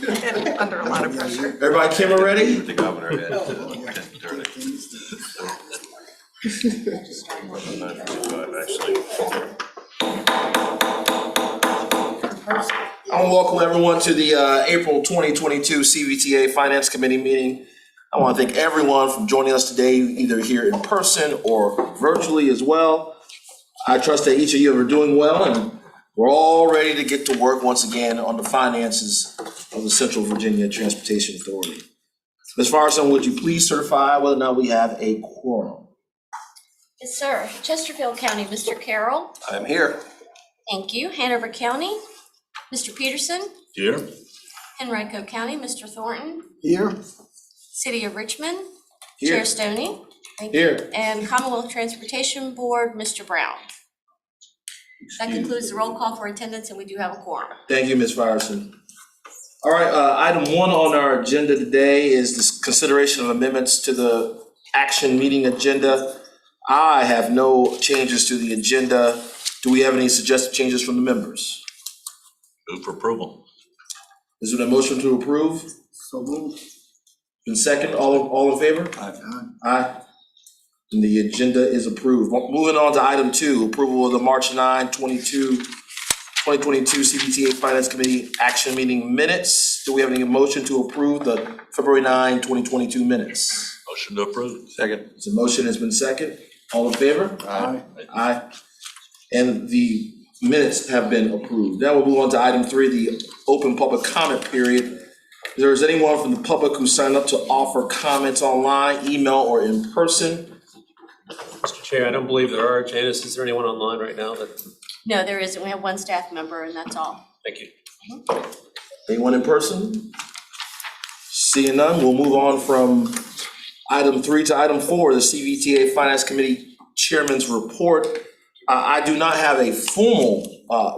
and under a lot of pressure. Everybody, camera ready? The governor had 10:30. Actually. I want to welcome everyone to the April 2022 Cvta Finance Committee meeting. I want to thank everyone for joining us today, either here in person or virtually as well. I trust that each of you are doing well, and we're all ready to get to work once again on the finances of the Central Virginia Transportation Authority. Ms. Farson, would you please certify whether or not we have a quorum? Yes, sir. Chesterfield County, Mr. Carroll. I'm here. Thank you. Hanover County, Mr. Peterson. Here. Henrico County, Mr. Thornton. Here. City of Richmond, Here. Chair Stoney. Thank you. Here. And Commonwealth Transportation Board, Mr. Brown. That concludes the roll call for attendance, and we do have a quorum. Thank you, Ms. Firestone. All right, item 1 on our agenda today is this consideration of amendments to the action meeting agenda. I have no changes to the agenda. Do we have any suggested changes from the members? Move for approval. Is there a motion to approve? So moved. And second, all in favor? Aye. Aye. And the agenda is approved. Moving on to item 2, approval of the March 9, 2022 Cvta Finance Committee action meeting minutes. Do we have any motion to approve the February 9, 2022 minutes? Motion to approve. Second. So motion has been second. All in favor? Aye. Aye. And the minutes have been approved. Now we'll move on to item 3, the open public comment period. If there is anyone from the public who signed up to offer comments online, email, or in person, Mr. Chair, I don't believe there are. Janice, is there anyone online right now that, No, there isn't. We have one staff member, and that's all. thank you. anyone in person? Seeing none, we'll move on from item 3 to item 4, the Cvta Finance Committee Chairman's report. I do not have a formal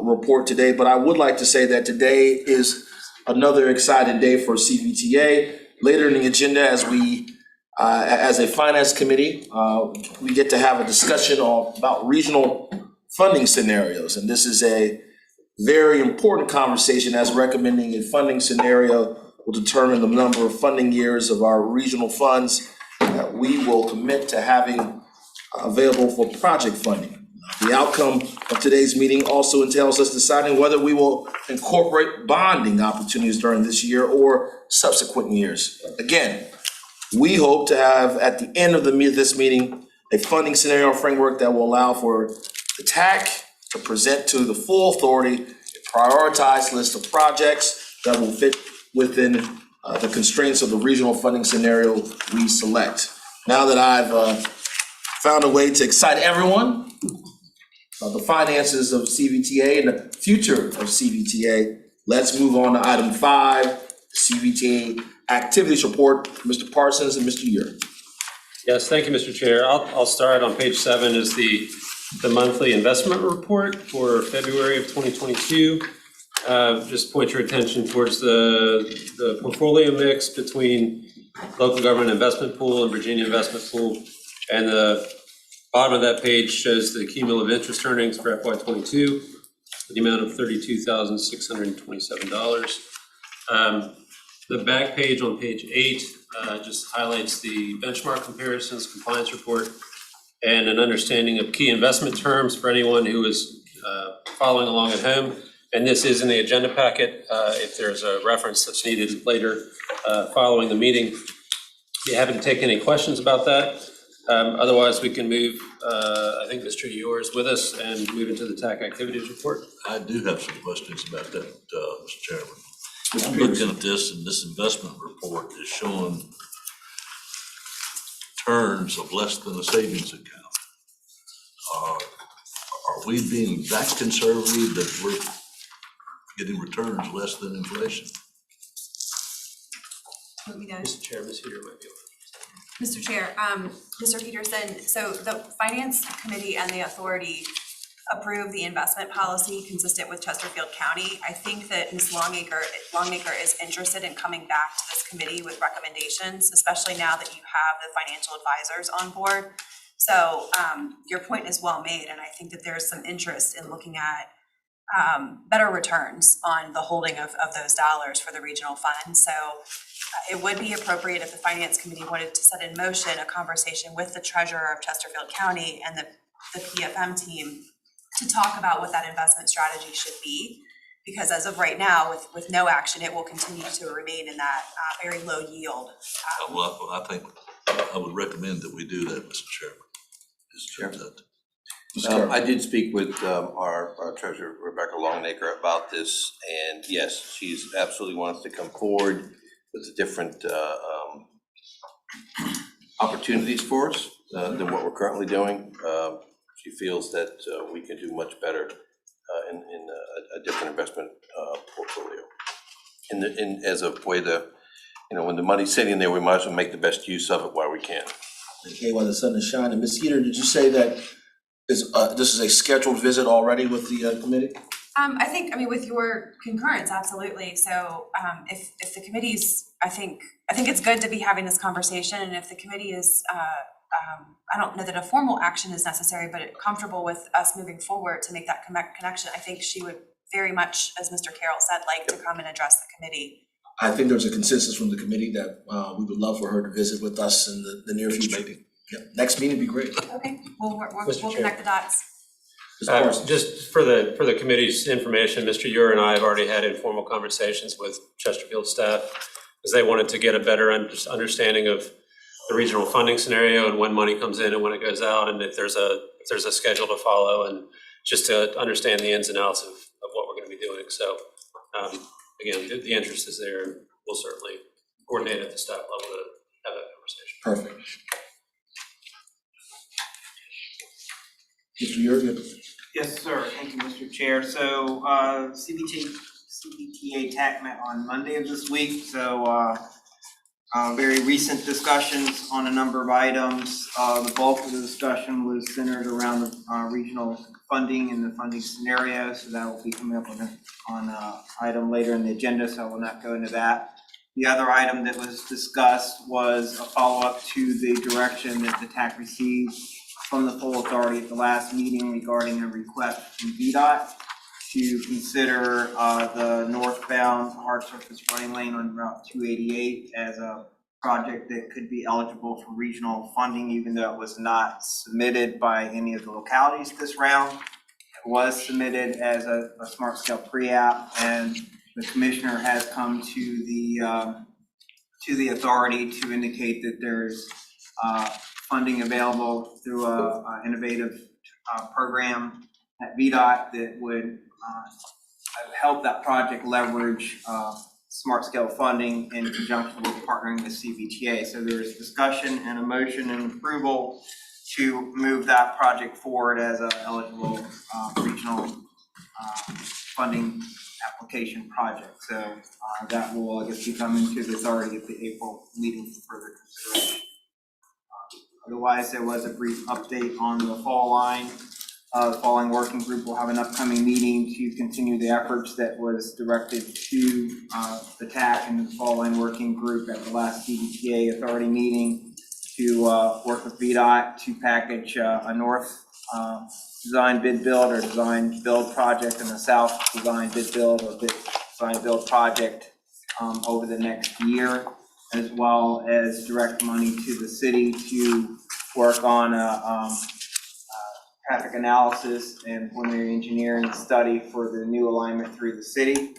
report today, but I would like to say that today is another exciting day for CVTA. Later in the agenda, as a finance committee, we get to have a discussion about regional funding scenarios. And this is a very important conversation, as recommending a funding scenario will determine the number of funding years of our regional funds that we will commit to having available for project funding. The outcome of today's meeting also entails us deciding whether we will incorporate bonding opportunities during this year or subsequent years. Again, we hope to have at the end of this meeting a funding scenario framework that will allow for the TAC to present to the full authority a prioritized list of projects that will fit within the constraints of the regional funding scenario we select. Now that I've found a way to excite everyone about the finances of CVTA and the future of CVTA, let's move on to item 5, CVTA activities report. Mr. Parsons and Mr. Ure. Yes, thank you, Mr. Chair. I'll start on page 7 is the monthly investment report for February of 2022. Just point your attention towards the portfolio mix between local government investment pool and Virginia investment pool. And the bottom of that page shows the cumulative interest earnings for FY22 for the amount of $32,627. The back page on page 8 just highlights the benchmark comparisons, compliance report, and an understanding of key investment terms for anyone who is following along at home. And this is in the agenda packet if there's a reference that's needed later following the meeting. If you haven't taken any questions about that, otherwise we can move, I think Mr. Ure is with us, and move into the TAC activities report. I do have some questions about that, Mr. Chairman. I'm looking at this, and this investment report is showing returns of less than a savings account. Are we being that conservative that we're getting returns less than inflation? Mr. Chair, Ms. Ure might be able to. Mr. Chair, Mr. Peterson, so the Finance Committee and the authority approved the investment policy consistent with Chesterfield County. I think that Ms. Longacre is interested in coming back to this committee with recommendations, especially now that you have the financial advisors on board. So your point is well made, and I think that there's some interest in looking at better returns on the holding of those dollars for the regional fund. So it would be appropriate if the finance committee wanted to set in motion a conversation with the treasurer of Chesterfield County and the PFM team to talk about what that investment strategy should be. Because as of right now, with no action, it will continue to remain in that very low yield. Well, I think I would recommend that we do that, Mr. Chairman. I did speak with our treasurer, Rebecca Longacre, about this, and yes, she's absolutely wants to come forward with the different opportunities for us than what we're currently doing. She feels that we can do much better in a different investment portfolio. As a way to, when the money's sitting there, we might as well make the best use of it while we can. Okay, while the sun is shining. Ms. Heater, did you say that this is a scheduled visit already with the committee? I mean, with your concurrence, absolutely. So if the committee's, I think it's good to be having this conversation, and if the committee is, I don't know that a formal action is necessary, but comfortable with us moving forward to make that connection, I think she would very much, as Mr. Carroll said, like to come and address the committee. I think there's a consensus from the committee that we would love for her to visit with us in the near future. Yep. Next meeting would be great. Okay, we'll connect the dots. Just for the committee's information, Mr. Ure and I have already had informal conversations with Chesterfield staff because they wanted to get a better understanding of the regional funding scenario and when money comes in and when it goes out, and if there's a schedule to follow, and just to understand the ins and outs of what we're going to be doing. So again, the interest is there, and we'll certainly coordinate at the staff level to have that conversation. Perfect. Mr. Ure? Yes, sir. Thank you, Mr. Chair. So Cvta TAC met on Monday of this week. So very recent discussions on a number of items. The bulk of the discussion was centered around the regional funding and the funding scenario. So that will be coming up on an item later in the agenda, so I will not go into that. The other item that was discussed was a follow-up to the direction that the TAC received from the full authority at the last meeting regarding a request from VDOT to consider the northbound hard surface running lane on Route 288 as a project that could be eligible for regional funding, even though it was not submitted by any of the localities this round. It was submitted as a smart scale pre-app, and the commissioner has come to the authority to indicate that there's funding available through a innovative program at VDOT that would help that project leverage smart scale funding in conjunction with partnering with Cvta. So there's discussion and a motion and approval to move that project forward as an eligible regional funding application project. So that will, I guess, be coming to the authority at the April meeting for further consideration. Otherwise, there was a brief update on the fall line. The following working group will have an upcoming meeting to continue the efforts that was directed to the TAC and the fall line working group at the last Cbga authority meeting to work with VDOT to package a north design bid build or design build project and a south design bid build or design build project over the next year, as well as direct money to the city to work on a traffic analysis and preliminary engineering study for the new alignment through the city,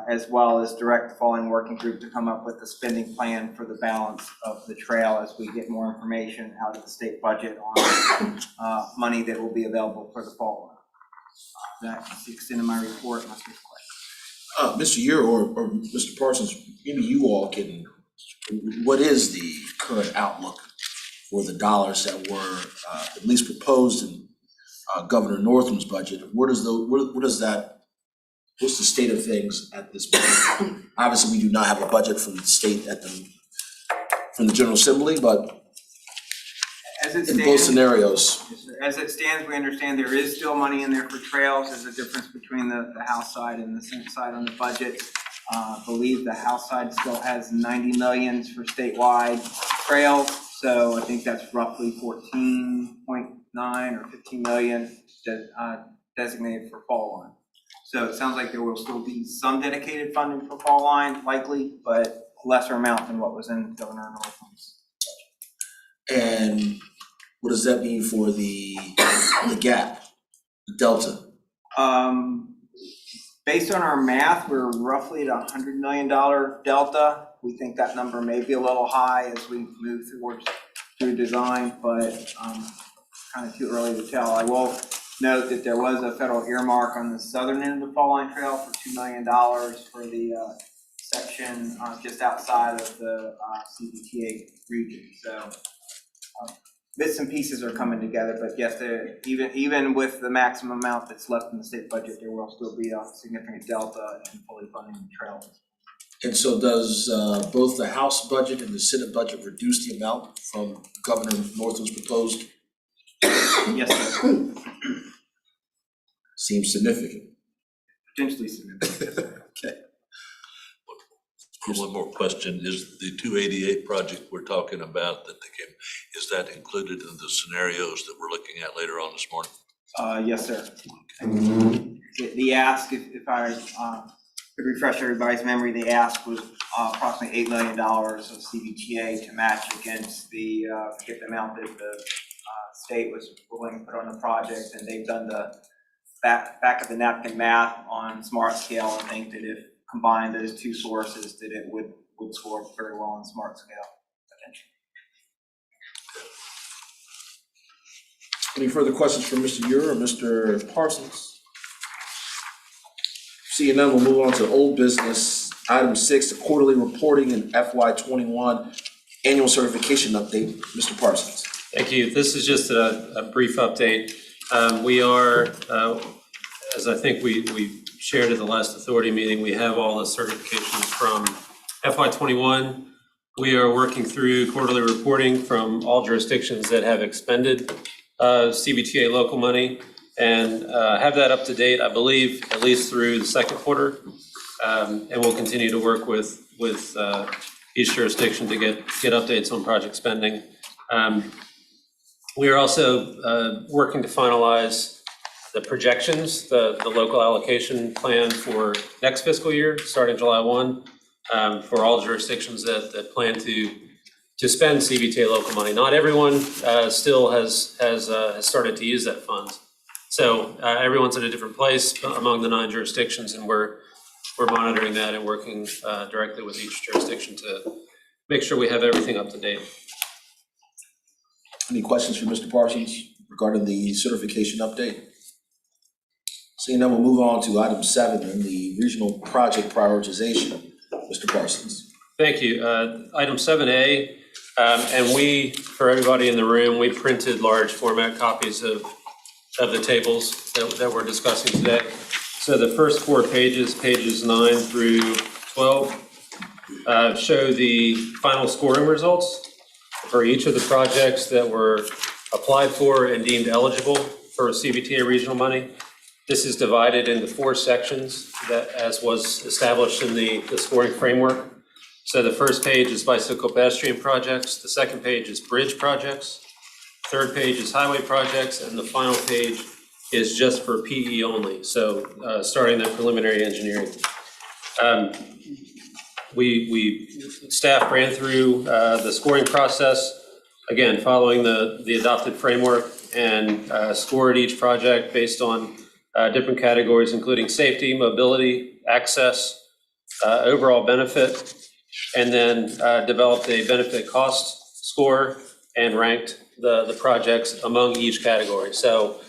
as well as direct the following working group to come up with a spending plan for the balance of the trail as we get more information out of the state budget on money that will be available for the fall. That's the extent of my report, unless there's questions. Mr. Ure or Mr. Parsons, maybe you all can, what is the current outlook for the dollars that were at least proposed in Governor Northam's budget? What's the state of things at this point? Obviously, we do not have a budget from the state from the General Assembly, but As it in both stands, scenarios. as it stands, we understand there is still money in there for trails. There's a difference between the House side and the Senate side on the budget. I believe the House side still has 90 million for statewide trails. So I think that's roughly 14.9 or 15 million designated for fall line. So it sounds like there will still be some dedicated funding for fall line likely, but lesser amount than what was in Governor Northam's. And what does that mean for the gap, the delta? Based on our math, we're roughly at $100 million delta. We think that number may be a little high as we move through design, but kind of too early to tell. I will note that there was a federal earmark on the southern end of the Fall Line Trail for $2 million for the section just outside of the Cvta region. So bits and pieces are coming together, but yes, even with the maximum amount that's left in the state budget, there will still be a significant delta in fully funding the trails. And so does both the House budget and the Senate budget reduce the amount from Governor Northam's proposed? Yes, sir. Seems significant. Potentially significant. Okay. One more question, is the 288 project we're talking about that they came, is that included in the scenarios that we're looking at later on this morning? Yes, sir. The ask, if I could refresh everybody's memory, the ask was approximately $8 million of Cbga to match against the forget the amount that the state was willing to put on the project, and they've done the back of the napkin math on smart scale and think that if combined those two sources, that it would score very well on smart scale potentially. Any further questions for Mr. Ure or Mr. Parsons? Seeing none, we'll move on to old business. Item 6, the quarterly reporting and FY21 annual certification update. Mr. Parsons. Thank you. This is just a brief update. We are, as I think we shared at the last authority meeting, we have all the certifications from FY21. We are working through quarterly reporting from all jurisdictions that have expended Cbta local money and have that up to date, I believe, at least through the second quarter. And we'll continue to work with each jurisdiction to get updates on project spending. We are also working to finalize the projections, the local allocation plan for next fiscal year, starting July 1, for all jurisdictions that plan to spend Cvta local money. Not everyone still has started to use that fund. So everyone's at a different place among the 9 jurisdictions, and we're monitoring that and working directly with each jurisdiction to make sure we have everything up to date. Any questions for Mr. Parsons regarding the certification update? Seeing none, we'll move on to item 7 and the regional project prioritization. Mr. Parsons. Thank you. Item 7A, and we, for everybody in the room, we printed large format copies of the tables that we're discussing today. So the first 4 pages, pages 9 through 12, show the final scoring results for each of the projects that were applied for and deemed eligible for Cvta regional money. This is divided into 4 sections that, as was established in the scoring framework. So the first page is bicycle pedestrian projects, the second page is bridge projects, third page is highway projects, and the final page is just for PE only. So starting that preliminary engineering. Staff ran through the scoring process, again, following the adopted framework, and scored each project based on different categories, including safety, mobility, access, overall benefit, and then developed a benefit cost score and ranked the projects among each category. So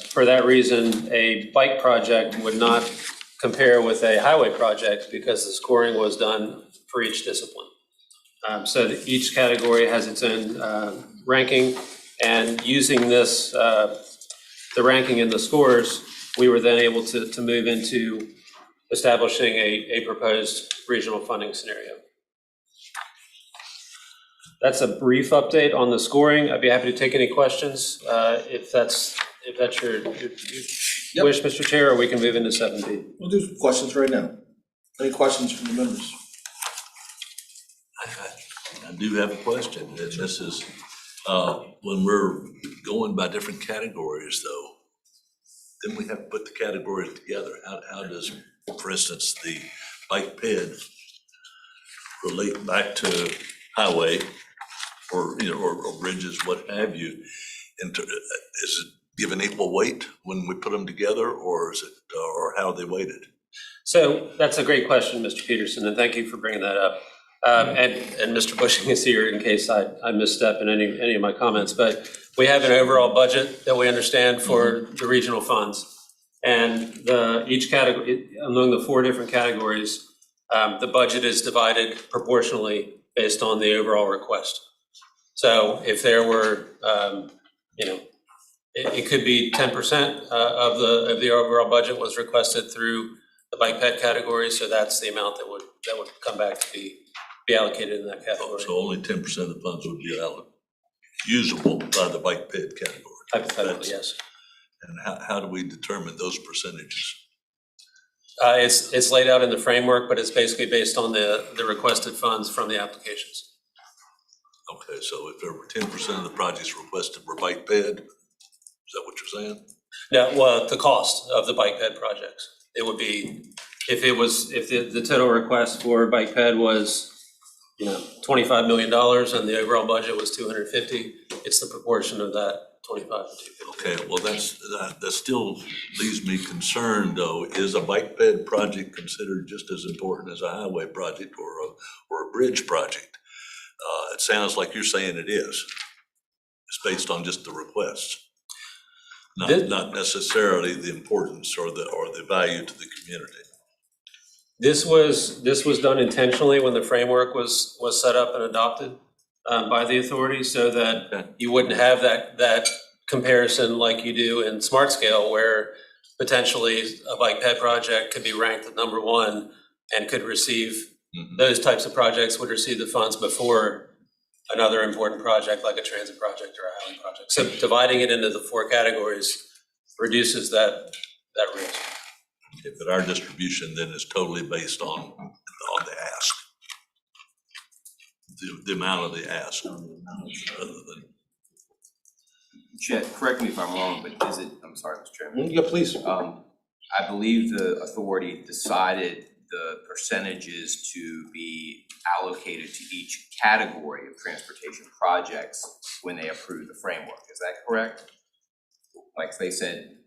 for that reason, a bike project would not compare with a highway project because the scoring was done for each discipline. So that each category has its own ranking, and using this, the ranking and the scores, we were then able to move into establishing a proposed regional funding scenario. That's a brief update on the scoring. I'd be happy to take any questions if that's your wish, Mr. Chair, or we can move into 7B. We'll do some questions right now. Any questions from the members? I do have a question, and this is, when we're going by different categories though, then we have to put the categories together. How does, for instance, the bike ped relate back to highway or, you know, or bridges, what have you? And is it given equal weight when we put them together, or is it, or how are they weighted? So that's a great question, Mr. Peterson, and thank you for bringing that up. And Mr. Bushing is here in case I misstep in any of my comments, but we have an overall budget that we understand for the regional funds. And each category, among the 4 different categories, the budget is divided proportionally based on the overall request. So if there were, you know, it could be 10% of the overall budget was requested through the bike ped category, so that's the amount that would come back to be allocated in that category. So only 10% of the funds would be usable by the bike ped category. Hypothetically, yes. And how do we determine those percentages? It's laid out in the framework, but it's basically based on the requested funds from the applications. Okay, so if there were 10% of the projects requested were bike ped, is that what you're saying? No, well, the cost of the bike ped projects. It would be, if the total request for bike ped was, you know, $25 million and the overall budget was 250, it's the proportion of that 25 to 250. Okay, well, that still leaves me concerned though. Is a bike ped project considered just as important as a highway project or a bridge project? It sounds like you're saying it is. It's based on just the requests. Not necessarily the importance or the value to the community. This was done intentionally when the framework was set up and adopted by the authority, so that you wouldn't have that comparison like you do in Smart Scale, where potentially a bike ped project could be ranked at number 1 and could receive, those types of projects would receive the funds before another important project like a transit project or a highway project. So dividing it into the 4 categories reduces that risk. Okay, but our distribution then is totally based on the ask. The amount of the ask. Rather than Chet, correct me if I'm wrong, but is it, I'm sorry, Mr. Chairman. Yeah, please. I believe the authority decided the percentages to be allocated to each category of transportation projects when they approved the framework. Is that correct? Like they said,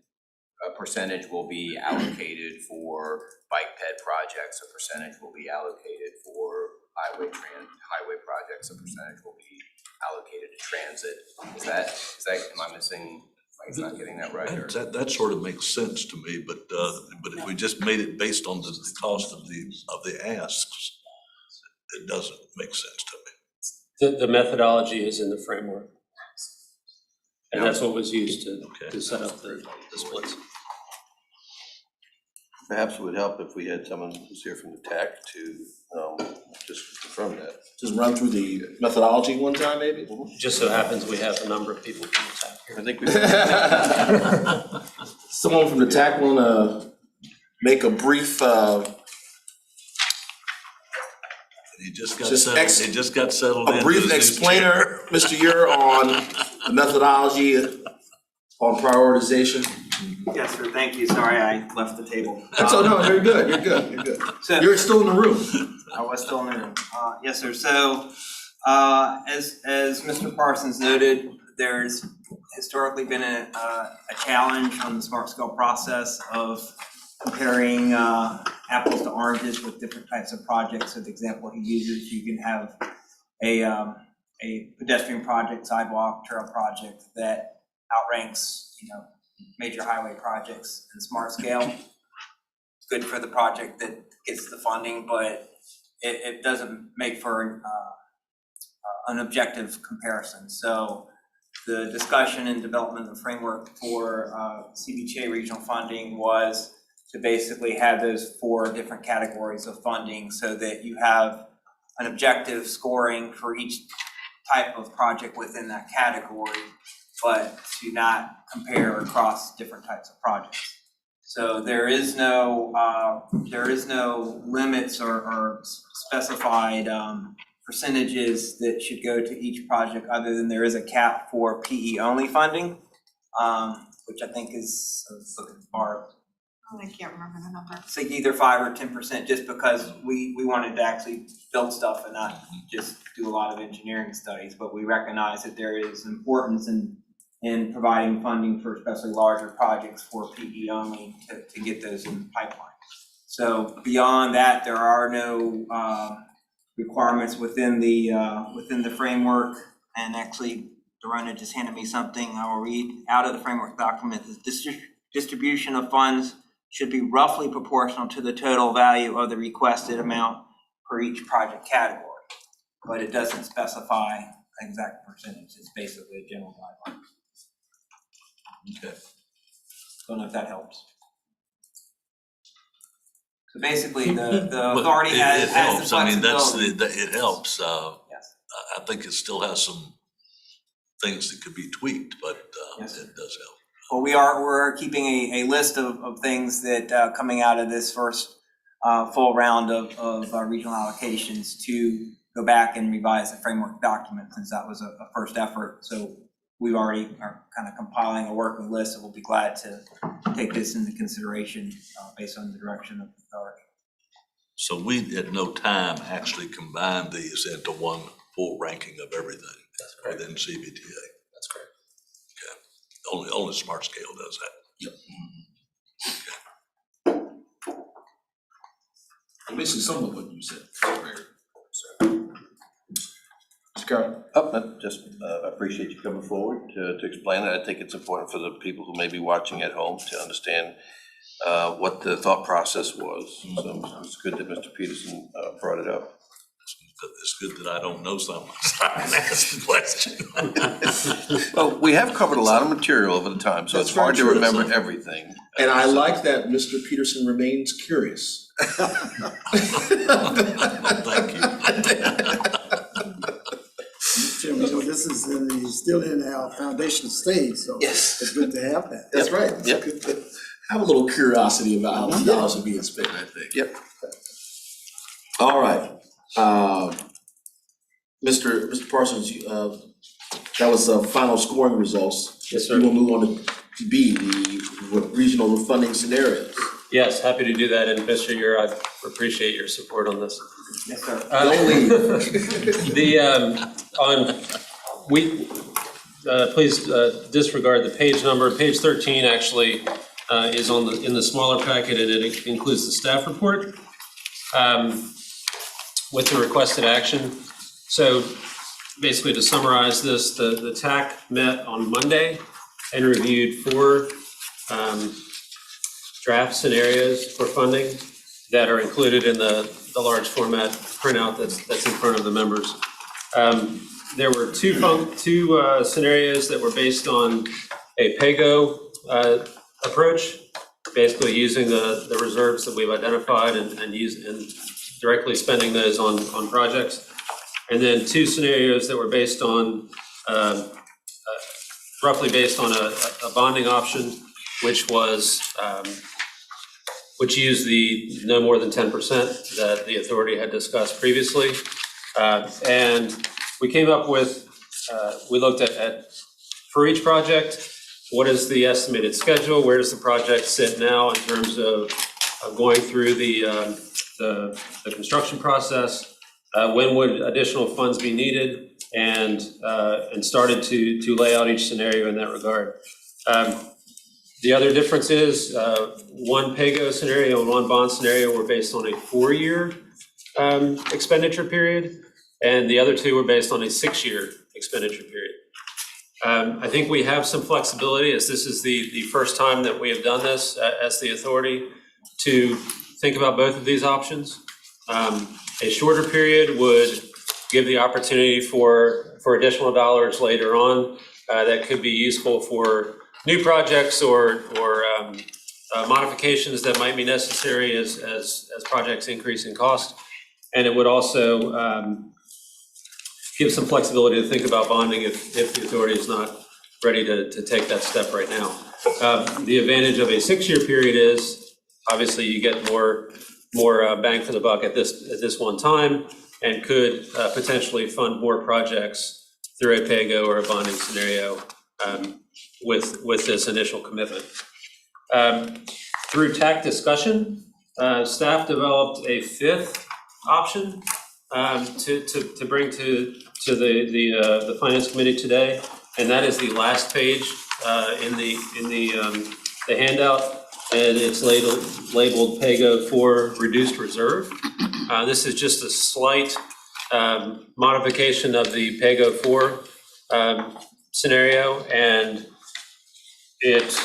a percentage will be allocated for bike ped projects, a percentage will be allocated for highway projects, a percentage will be allocated to transit. Is that, am I missing, like, not getting that right? Or? that sort of makes sense to me, but if we just made it based on the cost of the asks, it doesn't make sense to me. The methodology is in the framework. And that's what was used to set up the splits. Perhaps it would help if we had someone who's here from the TAC to just confirm that. Just run through the methodology one time, maybe? Just so happens we have a number of people from the TAC here. I think we. Someone from the TAC wanna make a brief, He just got settled in. a brief explainer, Mr. Ure, on the methodology on prioritization? Yes, sir, thank you, sorry I left the table. So no, you're good. So- You're still in the room. I was still in the room. Yes, sir. So, as Mr. Parsons noted, there's historically been a challenge on the Smart Scale process of comparing apples to oranges with different types of projects. So the example he uses, you can have a pedestrian project, sidewalk, trail project that outranks, major highway projects in Smart Scale. It's good for the project that gets the funding, but it doesn't make for an objective comparison. So the discussion and development of the framework for Cbga regional funding was to basically have those 4 different categories of funding so that you have an objective scoring for each type of project within that category, but to not compare across different types of projects. So there is no limits or specified percentages that should go to each project, other than there is a cap for PE only funding. which I think is, I was looking for, I can't remember the number. say either 5 or 10%, just because we wanted to actually build stuff and not just do a lot of engineering studies, but we recognize that there is importance in providing funding for especially larger projects for PE only to get those in the pipeline. So beyond that, there are no requirements within the framework. And actually, Dorona just handed me something I will read out of the framework document. The distribution of funds should be roughly proportional to the total value of the requested amount for each project category. But it doesn't specify an exact percentage. It's basically a general guideline. Okay. Don't know if that helps. So basically, the Well, authority has it the helps, I mean, that's flexibility. it helps, Yes. I think it still has some things that could be tweaked, but, Yes. it does help. Well, we're keeping a list of things that coming out of this first full round of regional allocations to go back and revise the framework document, since that was a first effort. So we already are kind of compiling a working list, and we'll be glad to take this into consideration based on the direction of the authority. So we at no time actually combined these into one full ranking of everything within CBTA. That's correct. Only Smart Scale does that. Yep. Basically, some of what you said. Mr. Carroll? I appreciate you coming forward to explain it. I think it's important for the people who may be watching at home to understand what the thought process was. So it's good that Mr. Peterson brought it up. It's good that I don't know something, so I can ask the question. Well, we have covered a lot of material over the time, so That's it's hard to very true. remember everything. And I like that Mr. Peterson remains curious. Thank you. Chairman, this is still in our foundation stage, so Yes. it's good to have that. That's right. It's Yep. good to have a little curiosity about how the dollars are being spent, I think. Yep. All right. Mr. Parsons, that was final scoring results. Yes, You will move on to B, the regional funding scenarios. Yes, happy to do that, and Mr. Ure, I appreciate your support on this. Yes, sir. Don't leave. Please disregard the page number. Page 13 actually is in the smaller packet, and it includes the staff report with the requested action. So basically, to summarize this, the TAC met on Monday and reviewed 4 draft scenarios for funding that are included in the large format printout that's in front of the members. There were two scenarios that were based on a Pago approach, basically using the reserves that we've identified and directly spending those on projects. And then 2 scenarios that were based on roughly based on a bonding option, which used the no more than 10% that the authority had discussed previously. And we came up with, we looked at for each project, what is the estimated schedule? Where does the project sit now in terms of going through the construction process? When would additional funds be needed? And started to lay out each scenario in that regard. The other difference is one Pago scenario and one bond scenario were based on a 4-year expenditure period, and the other 2 were based on a 6-year expenditure period. I think we have some flexibility, as this is the first time that we have done this as the authority, to think about both of these options. A shorter period would give the opportunity for additional dollars later on that could be useful for new projects or modifications that might be necessary as projects increase in cost. And it would also give some flexibility to think about bonding if the authority is not ready to take that step right now. The advantage of a 6-year period is obviously you get more bang for the buck at this one time, and could potentially fund more projects through a Pago or a bonding scenario with this initial commitment. Through TAC discussion, staff developed a fifth option to bring to the Finance Committee today, and that is the last page in the handout, and it's labeled Pago for reduced reserve. This is just a slight modification of the Pago 4 scenario, and it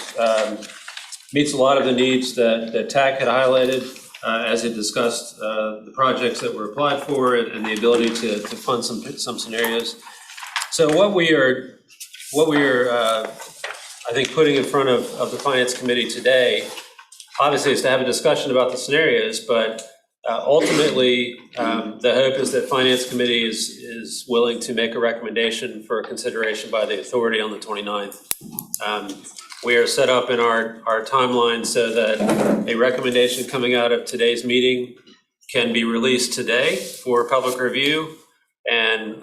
meets a lot of the needs that TAC had highlighted as it discussed the projects that were applied for and the ability to fund some scenarios. So what we are I think putting in front of the Finance Committee today, obviously, is to have a discussion about the scenarios, but ultimately, the hope is that Finance Committee is willing to make a recommendation for consideration by the authority on the 29th. We are set up in our timeline so that a recommendation coming out of today's meeting can be released today for public review and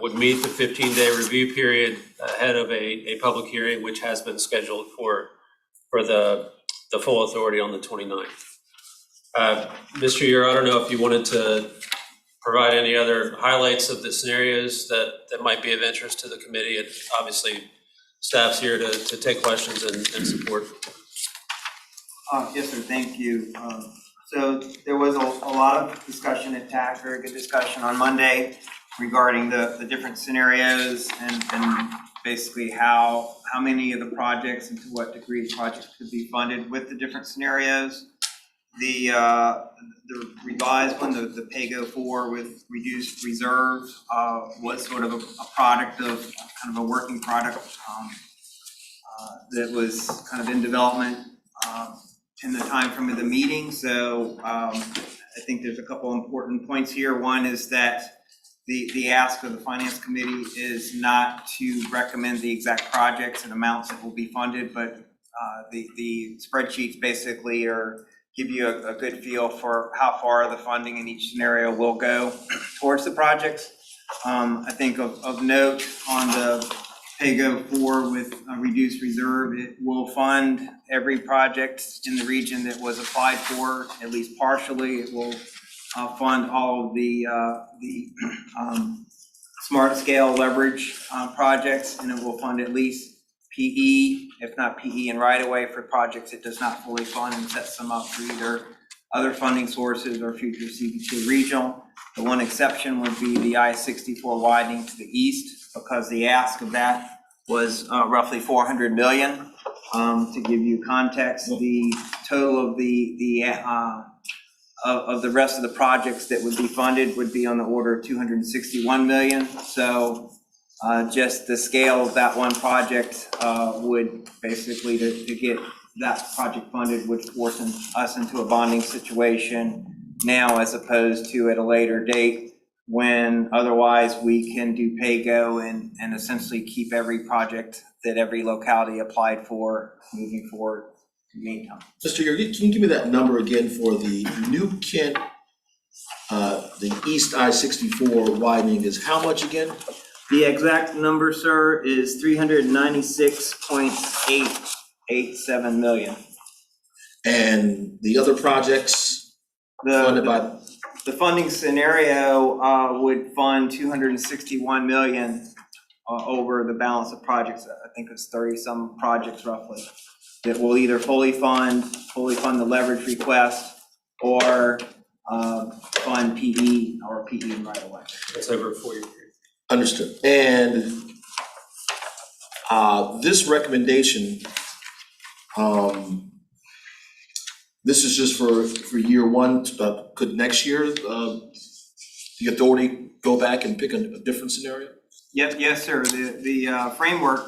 would meet the 15-day review period ahead of a public hearing, which has been scheduled for the full authority on the 29th. Mr. Ure, I don't know if you wanted to provide any other highlights of the scenarios that might be of interest to the committee. And obviously, staff's here to take questions and support. Yes, sir, thank you. So there was a lot of discussion at TAC, very good discussion on Monday regarding the different scenarios and basically how many of the projects and to what degree the projects could be funded with the different scenarios. The revised one, the Pago 4 with reduced reserve, was sort of a product of kind of a working product that was kind of in development in the time frame of the meeting. So I think there's a couple important points here. One is that the ask of the Finance Committee is not to recommend the exact projects and amounts that will be funded, but the spreadsheets basically give you a good feel for how far the funding in each scenario will go towards the projects. I think of note on the Pago 4 with a reduced reserve, it will fund every project in the region that was applied for, at least partially. It will fund all of the smart scale leverage projects, and it will fund at least PE, if not PE and right away for projects it does not fully fund and sets them up for either other funding sources or future Cvta regional. The one exception would be the I-64 widening to the east, because the ask of that was roughly 400 million. To give you context, the total of the rest of the projects that would be funded would be on the order of 261 million. So just the scale of that one project would basically, to get that project funded, would force us into a bonding situation now as opposed to at a later date, when otherwise we can do Pago and essentially keep every project that every locality applied for moving forward in the meantime. Mr. Ure, can you give me that number again for the New Kent, the East I-64 widening is how much again? The exact number, sir, is 396.887 million. And the other projects funded by? The funding scenario would fund 261 million over the balance of projects. I think it's 30-some projects roughly that will either fully fund the leverage request or fund PE or PE right away. That's over a 4-year period. Understood. And this recommendation, this is just for year one. Could next year the authority go back and pick a different scenario? Yes, sir. The framework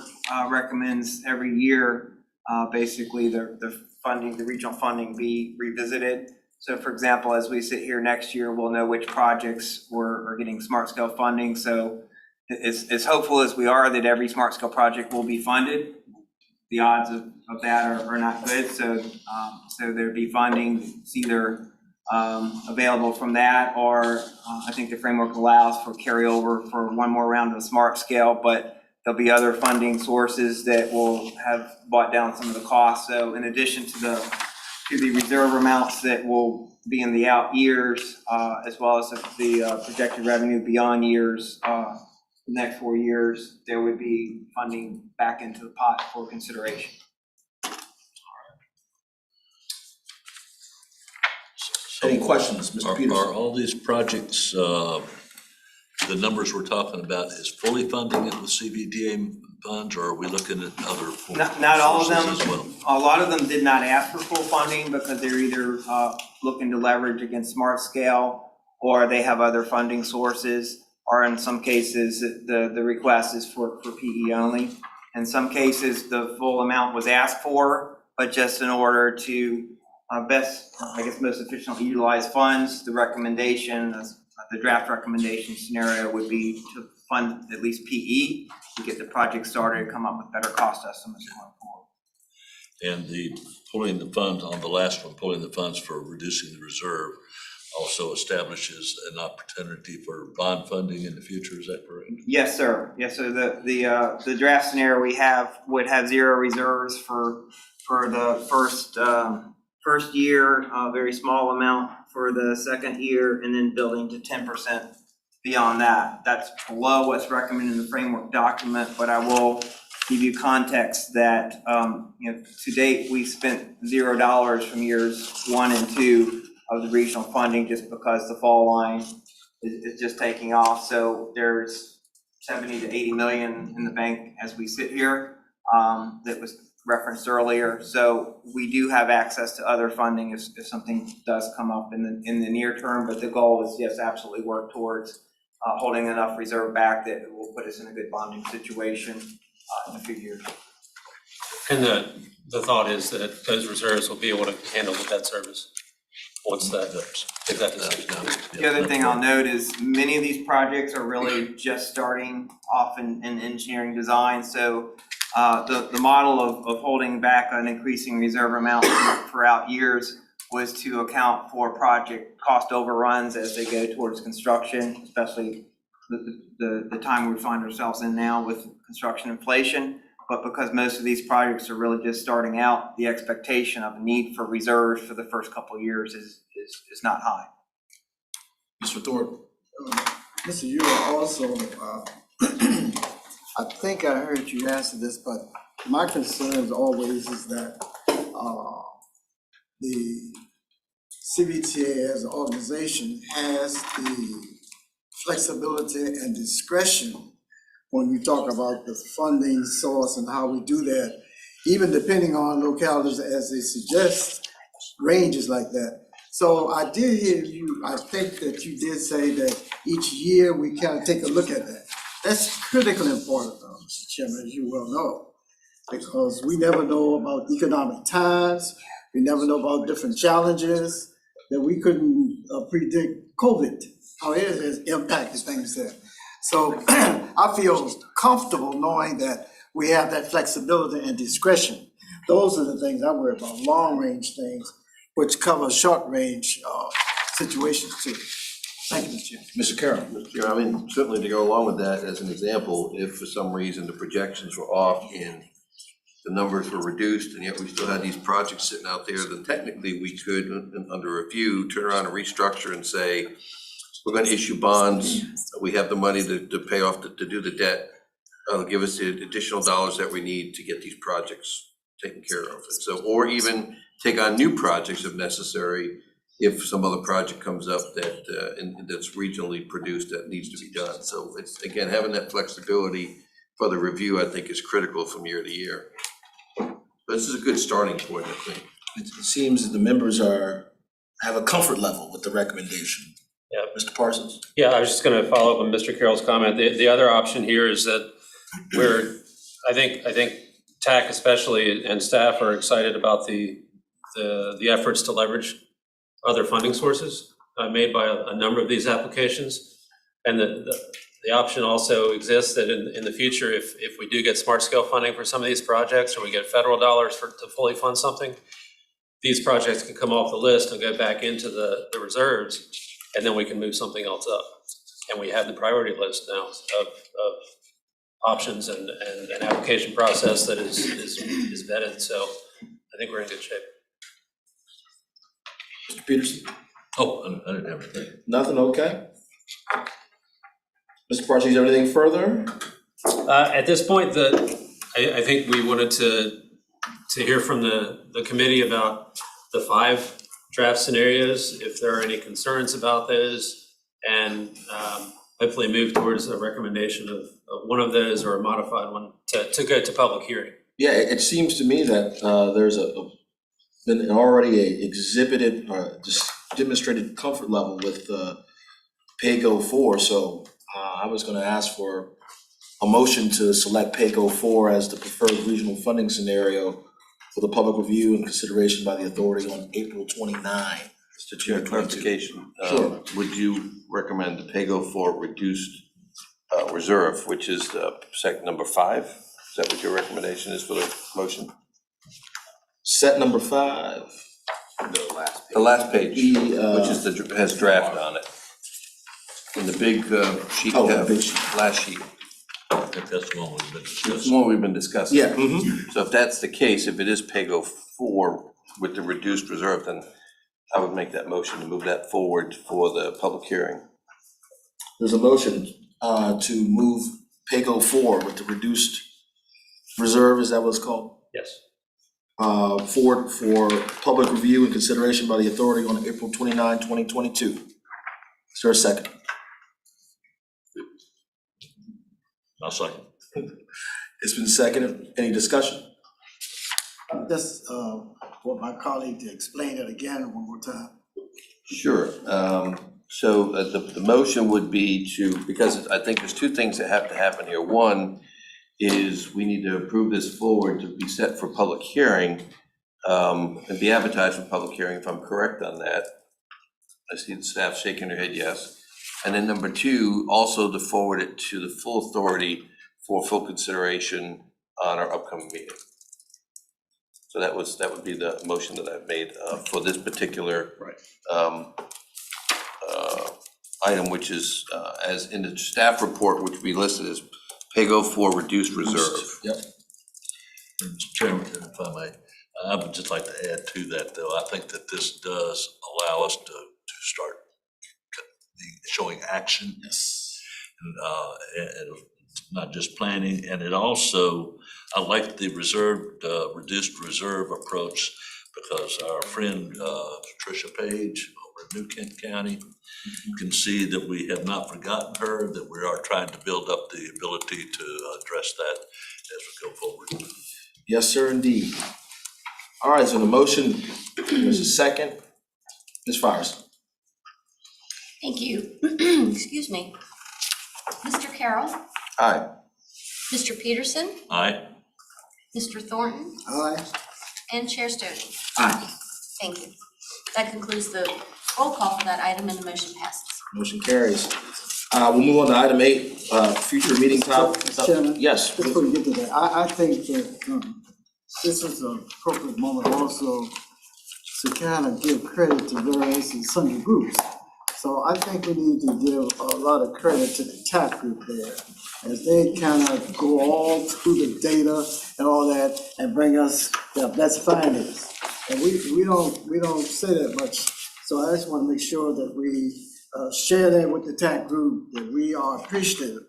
recommends every year basically the funding, the regional funding be revisited. So for example, as we sit here next year, we'll know which projects are getting smart scale funding. So as hopeful as we are that every smart scale project will be funded, the odds of that are not good. So there'd be funding either available from that, or I think the framework allows for carryover for one more round of smart scale, but there'll be other funding sources that will have brought down some of the costs. So in addition to the reserve amounts that will be in the out years, as well as the projected revenue beyond years, the next 4 years, there would be funding back into the pot for consideration. Any questions, Mr. Peterson? Are all these projects, the numbers we're talking about is fully funding it with CVTA funds, or are we looking at other Not all of them. sources as well? A lot of them did not ask for full funding because they're either looking to leverage against smart scale, or they have other funding sources, or in some cases, the request is for PE only. In some cases, the full amount was asked for, but just in order to most efficiently utilize funds, the recommendation, the draft recommendation scenario would be to fund at least PE to get the project started and come up with better cost estimates going forward. And the pulling the funds on the last one, pulling the funds for reducing the reserve also establishes an opportunity for bond funding in the future, is that correct? Yes, sir. Yes, so the draft scenario we have would have zero reserves for the first year, a very small amount for the second year, and then building to 10% beyond that. That's below what's recommended in the framework document, but I will give you context that to date we spent $0 from years 1 and 2 of the regional funding just because the fall line is just taking off. So there's 70 to 80 million in the bank as we sit here that was referenced earlier. So we do have access to other funding if something does come up in the near term, but the goal is, yes, absolutely work towards holding enough reserve back that it will put us in a good bonding situation in a few years. And the thought is that those reserves will be able to handle the debt service once that decision. The other thing I'll note is many of these projects are really just starting off in engineering design. So the model of holding back an increasing reserve amount for out years was to account for project cost overruns as they go towards construction, especially the time we find ourselves in now with construction inflation. But because most of these projects are really just starting out, the expectation of a need for reserves for the first couple of years is not high. Mr. Thornton? Mr. Ewell, also, I think I heard you answer this, but my concern is always is that the Cvta as an organization has the flexibility and discretion when you talk about the funding source and how we do that, even depending on localities as they suggest, ranges like that. So I did hear you, I think that you did say that each year we kind of take a look at that. That's critically important, Mr. Chairman, as you well know, because we never know about economic times, we never know about different challenges, that we couldn't predict COVID, how it has impacted things there. So I feel comfortable knowing that we have that flexibility and discretion. Those are the things I worry about, long-range things, which cover short-range situations too. Thank you, Mr. Chairman. Mr. Carroll? Mr. Chair, I mean, certainly to go along with that, as an example, if for some reason the projections were off and the numbers were reduced, and yet we still had these projects sitting out there, then technically we could, under review, turn around and restructure and say, we're gonna issue bonds, we have the money to pay off, to do the debt, give us the additional dollars that we need to get these projects taken care of. And so, or even take on new projects if necessary, if some other project comes up that that's regionally produced that needs to be done. So it's, again, having that flexibility for the review, I think, is critical from year to year. But this is a good starting point, I think. It seems that the members have a comfort level with the recommendation. Yeah. Mr. Parsons? Yeah, I was just gonna follow up on Mr. Carroll's comment. The other option here is that I think TAC especially and staff are excited about the efforts to leverage other funding sources made by a number of these applications. And the option also exists that in the future, if we do get smart scale funding for some of these projects, or we get federal dollars to fully fund something, these projects can come off the list and go back into the reserves, and then we can move something else up. And we have the priority list now of options and an application process that is vetted, so I think we're in good shape. Mr. Peterson? Oh, I didn't have anything. Nothing, okay. Mr. Parsons, is there anything further? At this point, I think we wanted to hear from the committee about the 5 draft scenarios, if there are any concerns about those, and hopefully move towards a recommendation of one of those or a modified one to go to public hearing. Yeah, it seems to me that there's been already a exhibited, just demonstrated comfort level with Pago 4, so I was gonna ask for a motion to select Pago 4 as the preferred regional funding scenario for the public review and consideration by the authority on April 29. Mr. Chair, clarification. Sure. Would you recommend the Pago 4 reduced reserve, which is number 5? Is that what your recommendation is for the motion? Set number 5. The last page. The last page, The, which is has draft on it. In the big sheet, Oh, the big sheet. last sheet. I think that's the one we've been It's the discussing. one we've been discussing. Yeah, mm-hmm. So if that's the case, if it is Pago 4 with the reduced reserve, then I would make that motion to move that forward for the public hearing. There's a motion to move Pago 4 with the reduced reserve, is that what it's called? Yes. Forward for public review and consideration by the authority on April 29, 2022. Is there a second? I'll second. It's been seconded. Any discussion? Just, want my colleague to explain it again one more time. Sure. So the motion would be to, because I think there's 2 things that have to happen here. One is we need to approve this forward to be set for public hearing and be advertised for public hearing, if I'm correct on that. I see the staff shaking their head yes. And then number 2, also to forward it to the full authority for full consideration on our upcoming meeting. So that would be the motion that I've made for this particular item, which is as in the staff report, which we listed as Pago 4 reduced reserve. Yep. Mr. Chairman, if I may, I would just like to add to that, though, I think that this does allow us to start showing action. Yes. And not just planning, and it also, I like the reduced reserve approach, because our friend Tricia Page over in New Kent County can see that we have not forgotten her, that we are trying to build up the ability to address that as we go forward. Yes, sir, indeed. All right, so the motion, there's a second. Ms. Fires. Thank you. Excuse me. Mr. Carroll, Aye. Mr. Peterson, Aye. Mr. Thornton, Aye. and Chair Stone. Aye. Thank you. That concludes the roll call for that item, and the motion passes. Motion carries. We'll move on to item 8, future meeting topic. Mr. Chairman? Yes. Before we get to that, I think that this is an appropriate moment also to kind of give credit to various and sundry groups. So I think we need to give a lot of credit to the TAP group there, as they kind of go all through the data and all that and bring us the best findings. And we don't say that much, so I just want to make sure that we share that with the TAP group, that we are appreciative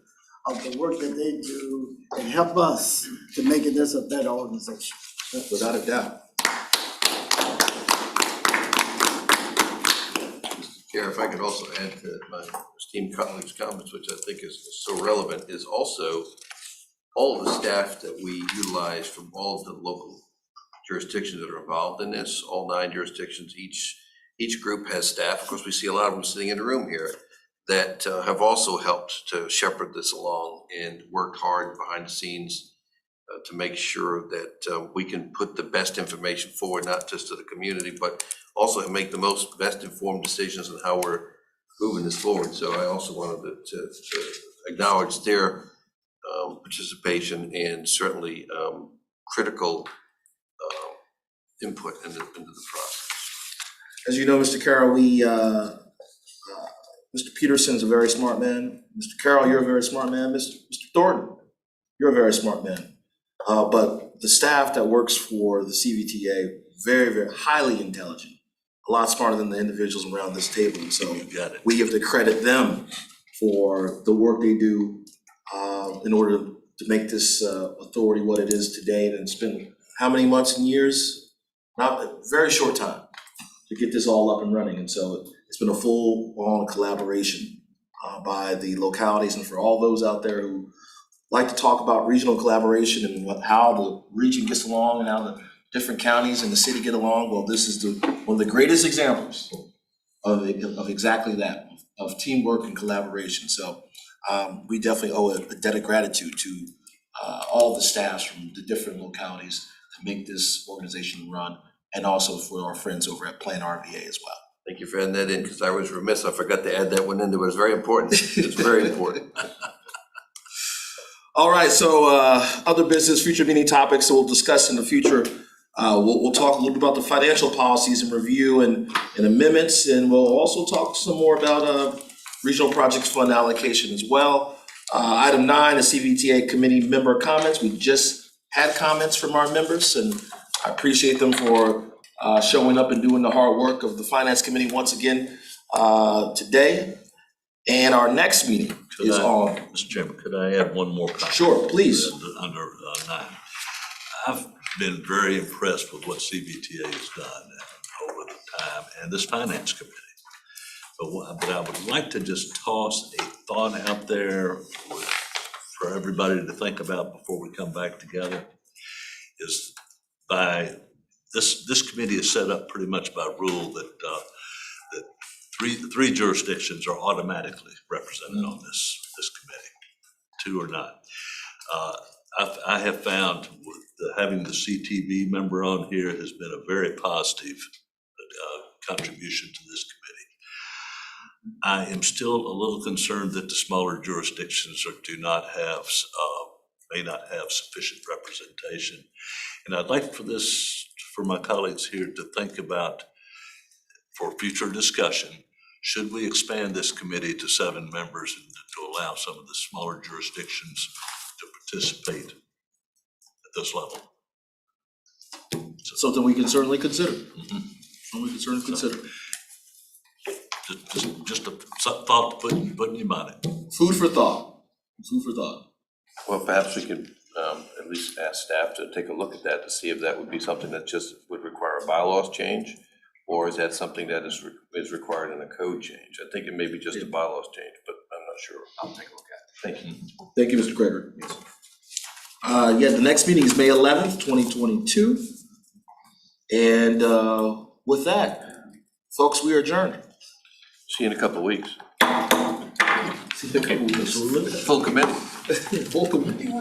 of the work that they do and help us to make this a better organization. Without a doubt. Chair, if I could also add to my esteemed colleagues' comments, which I think is so relevant, is also all of the staff that we utilize from all of the local jurisdictions that are involved in this, all 9 jurisdictions, each group has staff. Of course, we see a lot of them sitting in the room here that have also helped to shepherd this along and worked hard behind the scenes to make sure that we can put the best information forward, not just to the community, but also make the best informed decisions on how we're moving this forward. So I also wanted to acknowledge their participation and certainly critical input into the process. As you know, Mr. Carroll, Mr. Peterson's a very smart man. Mr. Carroll, you're a very smart man. Mr. Thornton, you're a very smart man. But the staff that works for the CVTA, very, very highly intelligent, a lot smarter than the individuals around this table. And so You got it. we have to credit them for the work they do in order to make this authority what it is today. And it's been how many months and years? Not a very short time to get this all up and running. And so it's been a full-on collaboration by the localities, and for all those out there who like to talk about regional collaboration and how the region gets along and how the different counties and the city get along. Well, this is one of the greatest examples of exactly that, of teamwork and collaboration. So we definitely owe a debt of gratitude to all the staffs from the different localities to make this organization run, and also for our friends over at Plan RVA as well. Thank you for adding that in, because I was remiss, I forgot to add that one in, it was very important, it's very important. All right, so other business, future meeting topics that we'll discuss in the future. We'll talk a little bit about the financial policies and review and amendments, and we'll also talk some more about regional projects fund allocation as well. Item 9, the CVTA committee member comments. We just had comments from our members, and I appreciate them for showing up and doing the hard work of the finance committee once again today. And our next meeting is on. Mr. Chairman, could I add one more comment? Sure, please. Under 9. I've been very impressed with what CBTA has done over the time, and this finance committee. But I would like to just toss a thought out there for everybody to think about before we come back together, is by this committee is set up pretty much by rule that three jurisdictions are automatically represented on this committee. 2 are not. I have found having the CTV member on here has been a very positive contribution to this committee. I am still a little concerned that the smaller jurisdictions may not have sufficient representation. And I'd like for my colleagues here to think about, for future discussion, should we expand this committee to 7 members and to allow some of the smaller jurisdictions to participate at this level? Something we can certainly consider. Something we can certainly consider. Just a thought to put in your mind. Food for thought. Food for thought. Well, perhaps we could at least ask staff to take a look at that to see if that would be something that just would require a bylaws change, or is that something that is required in a code change? I think it may be just a bylaws change, but I'm not sure. I'll take a look at it. Thank you. Thank you, Mr. Gregory. The next meeting is May 11th, 2022. And with that, folks, we are adjourned. See you in a couple of weeks. See you in a couple of weeks. Full committee. Full committee.